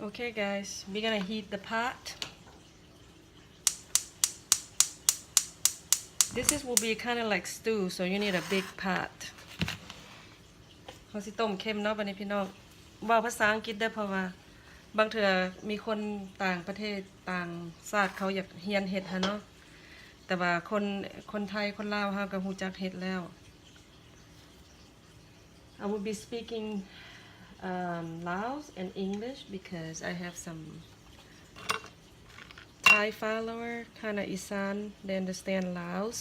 Okay, guys, we're gonna heat the pot. Will be kind of like stew, so you need a big pot. เขาสิต้มเค็มเนาะบัดนี้พี่น้องว่าภาษาอังกฤษได้เพราะว่าบางเทื่อมีคนต่างประเทศต่างชาติเขาอยากเรียนเฮ็ดฮะเนาะแต่ว่าคนไทยคนลาวเฮาก็ฮู้จักเฮ็ดแล้ว I will be speaking Laos and English because I have some Thai follower, kind of Isan, they understand Laos.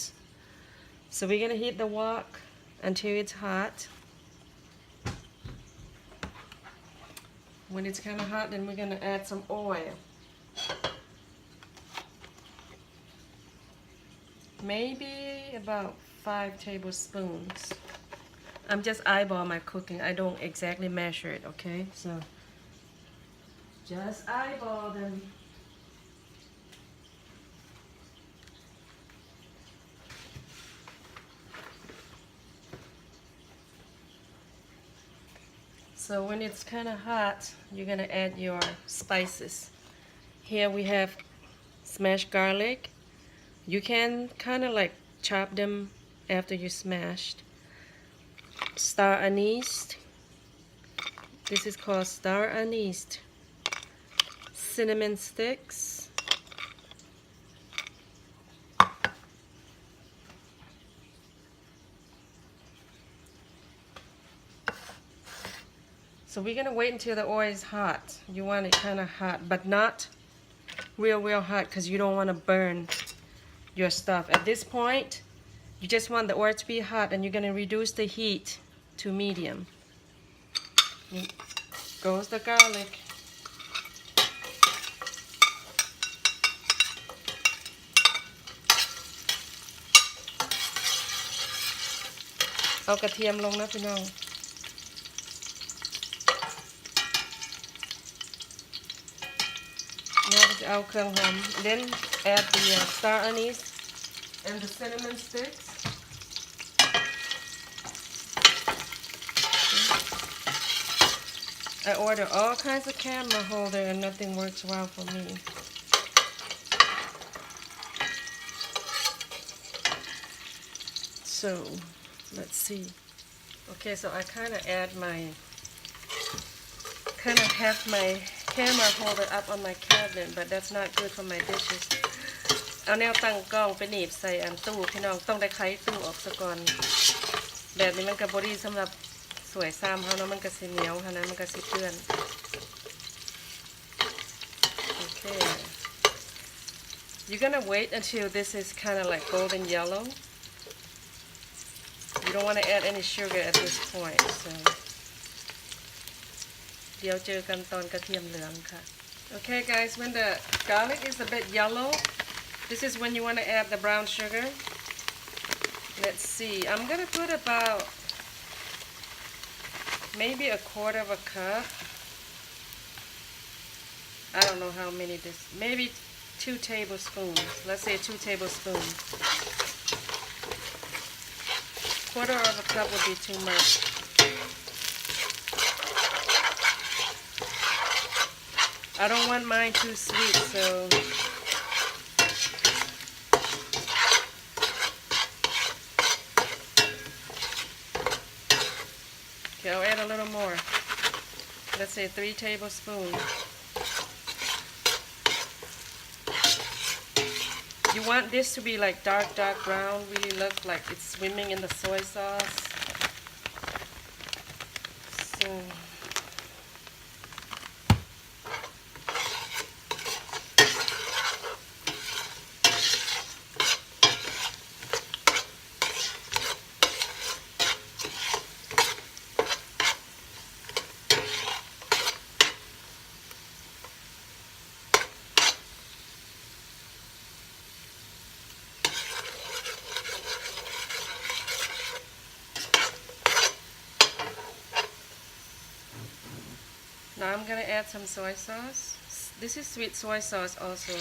So we're gonna heat the wok until it's hot. When it's kind of hot, then we're gonna add some oil. Maybe about 5 tablespoons. I'm just eyeball my cooking. I don't exactly measure it, okay? So just eyeball them. So when it's kind of hot, you're gonna add your spices. Here we have smashed garlic. You can kind of like chop them after you smashed. Star anise. This is called star anise. Cinnamon sticks. So we're gonna wait until the oil is hot. You want it kind of hot, but not real hot because you don't want to burn your stuff. At this point, you just want the oil to be hot and you're gonna reduce the heat to medium. Goes the garlic. I'll กระเทียมลงนะพี่น้อง Now I'll เครื่องหอม Then add the star anise and the cinnamon sticks. I order all kinds of camera holder and nothing works well for me. So let's see. Okay, so I kind of have my camera holder up on my cabinet, but that's not good for my dishes. เอาแนวตั้งกล้องไปหนีบใส่อันตู้พี่น้องต้องได้ไขตู้ออกซะก่อนแบบนี้มันก็บ่ดีสำหรับสวยซ้ำเฮาเนาะมันก็สิเหนียวเท่านั้นมันก็สิเปื้อน Okay. You're gonna wait until this is kind of like golden yellow. You don't want to add any sugar at this point, so เดี๋ยวเจอกันตอนกระเทียมเหลืองค่ะ Okay, guys, when the garlic is a bit yellow, this is when you want to add the brown sugar. Let's see. I'm gonna put about maybe a quarter of a cup. I don't know how many this. Maybe 2 tablespoons. Let's say 2 tablespoons. Quarter of a cup would be too much. I don't want mine too sweet, so okay, I'll add a little more. Let's say 3 tablespoons. You want this to be like dark brown, really look like it's swimming in the soy sauce. So now I'm gonna add some soy sauce. This is sweet soy sauce also.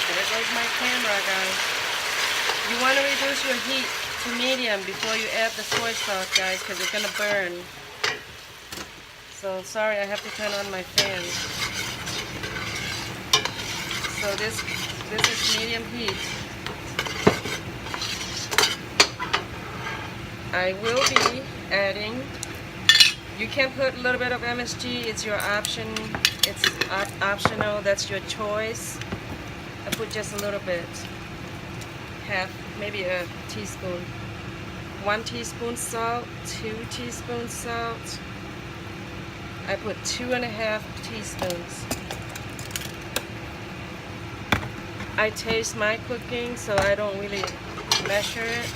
There goes my camera, guys. You want to reduce your heat to medium before you add the soy sauce, guys, because it's gonna burn. So sorry, I have to turn on my fan. So this is medium heat. I will be adding. You can put a little bit of MSG. It's your option. It's optional. That's your choice. I put just a little bit. Half, maybe a teaspoon. 1 teaspoon salt. 2 teaspoons salt. I put 2.5 teaspoons. I taste my cooking, so I don't really measure it.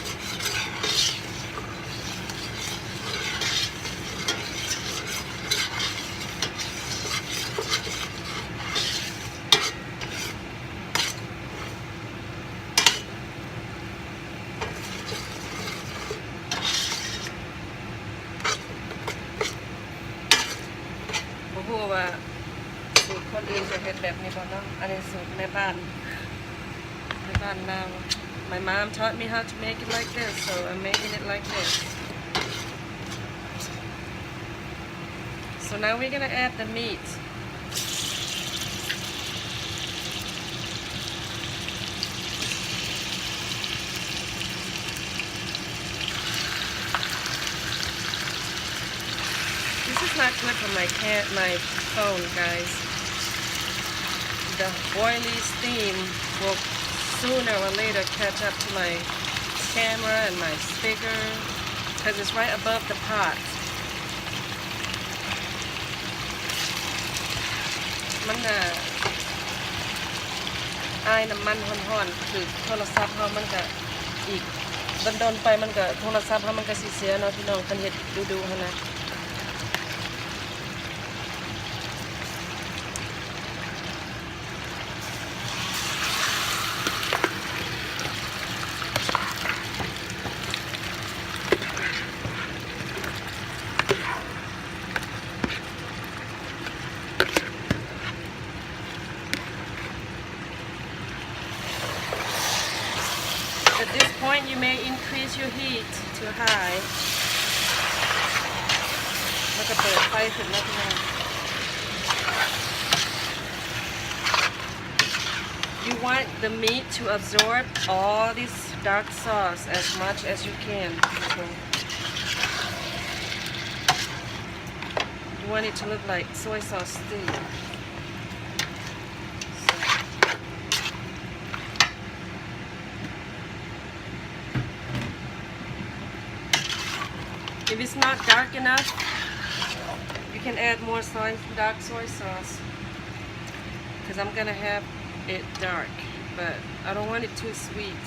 บ่ว่าสูตรคนอื่นจะเฮ็ดแบบนี้บ่เนาะอันนี้สูตรแม่บ้านเรา My mom taught me how to make it like this, so I'm making it like this. So now we're gonna add the meat. This is not good for my phone, guys. The oily steam will sooner or later catch up to my camera and my speaker because it's right above the pot. มันอายน้ำมันห่อนๆคือโทรศัพท์เขามันก็อีกโดนๆไปมันก็โทรศัพท์เขามันก็สิเสียเนาะพี่น้องคันเฮ็ดดูๆหั่นนะ At this point, you may increase your heat to high. แล้วก็เปิดไฟขึ้นแล้วพี่น้อง You want the meat to absorb all this dark sauce as much as you can. So you want it to look like soy sauce stew. If it's not dark enough, you can add more dark soy sauce because I'm gonna have it dark, but I don't want it too sweet.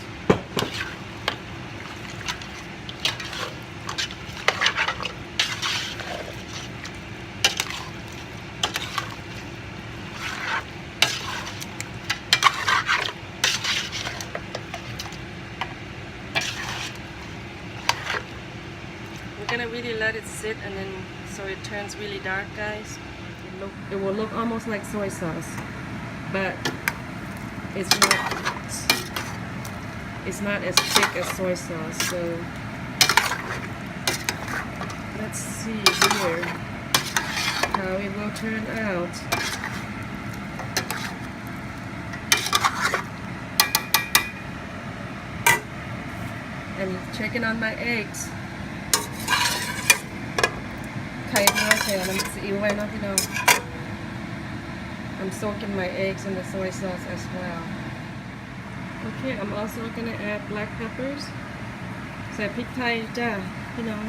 We're gonna really let it sit and then so it turns really dark, guys. It will look almost like soy sauce, but it's not as thick as soy sauce. So let's see here how it will turn out. And checking on my eggs. ไข่เนื้อใส่น้ำซีอิ๊วไว้นะพี่น้อง I'm soaking my eggs in the soy sauce as well. Okay, I'm also gonna add black peppers. ใส่พริกไทยจ้าพี่น้อง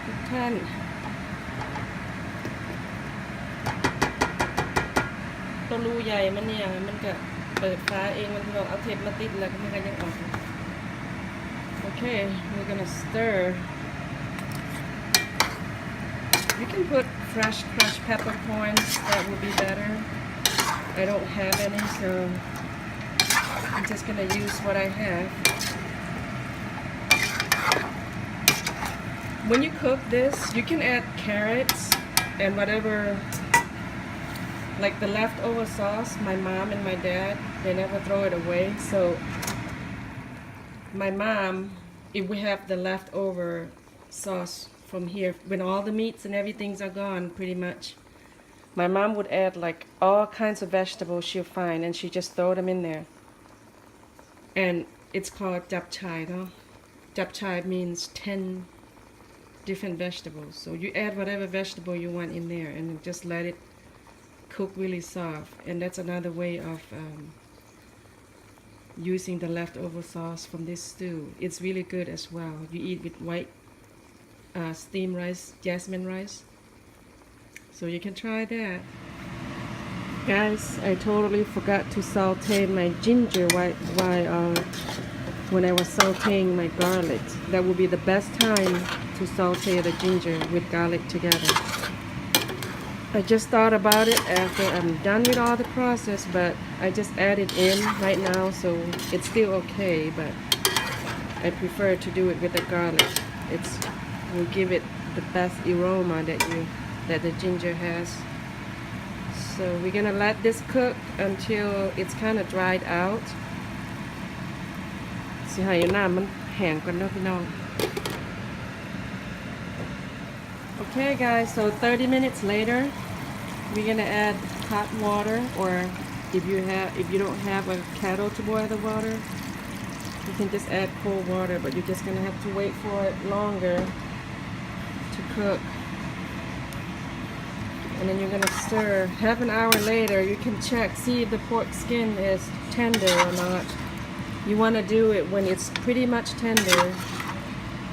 ทุกท่านตัวรูใหญ่มันเนี่ยมันก็เปิดฟ้าเองมันพี่น้องเอาเทปมาติดแล้วก็มันก็ยังออก Okay, we're gonna stir. You can put fresh crushed peppercorns, that would be better. I don't have any, so I'm just gonna use what I have. When you cook this, you can add carrots and whatever, like the leftover sauce. My mom and my dad, they never throw it away, so my mom if we have the leftover sauce from here, when all the meats and everything's are gone, pretty much. My mom would add like all kinds of vegetables she'll find, and she just throw them in there. And it's called japchae, no? Japchae means 10 different vegetables. So you add whatever vegetable you want in there, and just let it cook really soft. And that's another way of using the leftover sauce from this stew. It's really good as well. You eat with white steamed rice, jasmine rice. So you can try that. Guys, I totally forgot to saute my ginger when I was sauteing my garlic. That would be the best time to saute the ginger with garlic together. I just thought about it after I'm done with all the process, but I just add it in right now, so it's still okay, but I prefer to do it with the garlic. It will give it the best aroma that the ginger has. So we're gonna let this cook until it's kind of dried out. สิให้น้ำมันแห้งก่อนเนาะพี่น้อง Okay guys, so 30 minutes later, we're gonna add hot water, or if you don't have a kettle to boil the water, you can just add cold water, but you're just gonna have to wait for it longer to cook. And then you're gonna stir. Half an hour later, you can check, see if the pork skin is tender or not. You want to do it when it's pretty much tender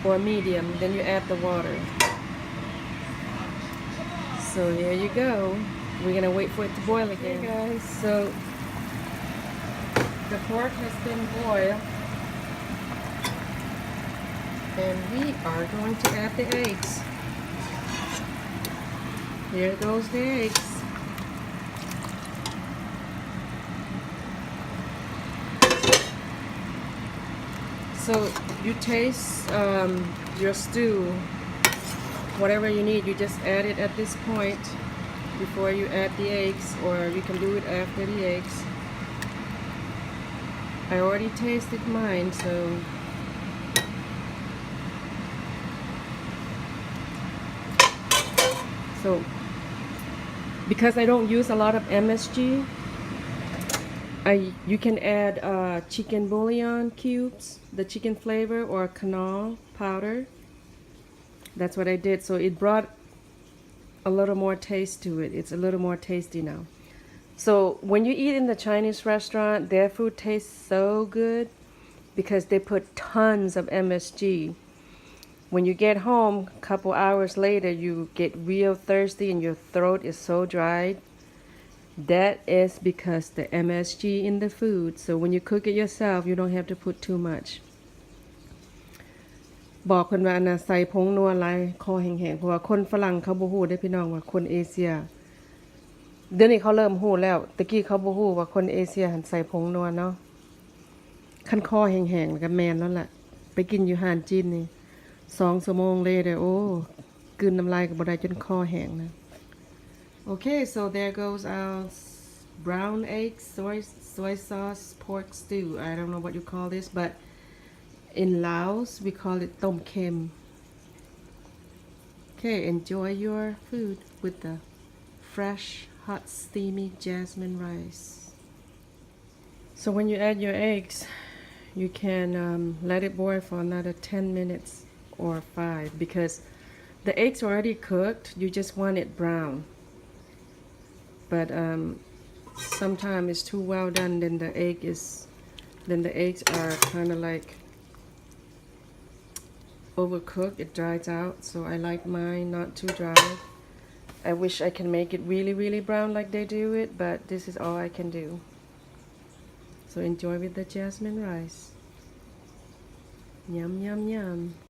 or medium, then you add the water. So there you go. We're gonna wait for it to boil again. Okay guys, so the pork has been boiled, and we are going to add the eggs. Here goes the eggs. So you taste your stew, whatever you need, you just add it at this point before you add the eggs, or you can do it after the eggs. I already tasted mine, so because I don't use a lot of MSG, you can add chicken bouillon cubes, the chicken flavor, or canal powder. That's what I did. So it brought a little more taste to it. It's a little more tasty now. So when you eat in the Chinese restaurant, their food tastes so good because they put tons of MSG. When you get home, a couple hours later, you get real thirsty and your throat is so dried. That is because the MSG in the food. So when you cook it yourself, you don't have to put too much. บอกคนว่าน่ะใส่ผงนัวหลายคอแห้งๆเพราะว่าคนฝรั่งเขาบ่ฮู้ได้พี่น้องว่าคนเอเชียเดี๋ยวนี้เขาเริ่มฮู้แล้วตะกี้เขาบ่ฮู้ว่าคนเอเชียหันใส่ผงนัวเนาะคันคอแห้งๆก็แม่นนั่นแหละไปกินอยู่ห้านจีนนี่2 ชั่วโมงเลยเด้อโอ้กลืนน้ำลายก็บ่ได้จนคอแห้งนะ Okay, so there goes our brown egg soy sauce pork stew. I don't know what you call this, but in Laos we call it Thom kem. Okay, enjoy your food with the fresh, hot, steamy jasmine rice. So when you add your eggs, you can let it boil for another 10 minutes or 5, because the eggs are already cooked. You just want it brown. But sometimes it's too well done, then the eggs are kind of like overcooked. It dries out, so I like mine not too dry. I wish I can make it really, really brown like they do it, but this is all I can do. So enjoy with the jasmine rice. Yum, yum, yum.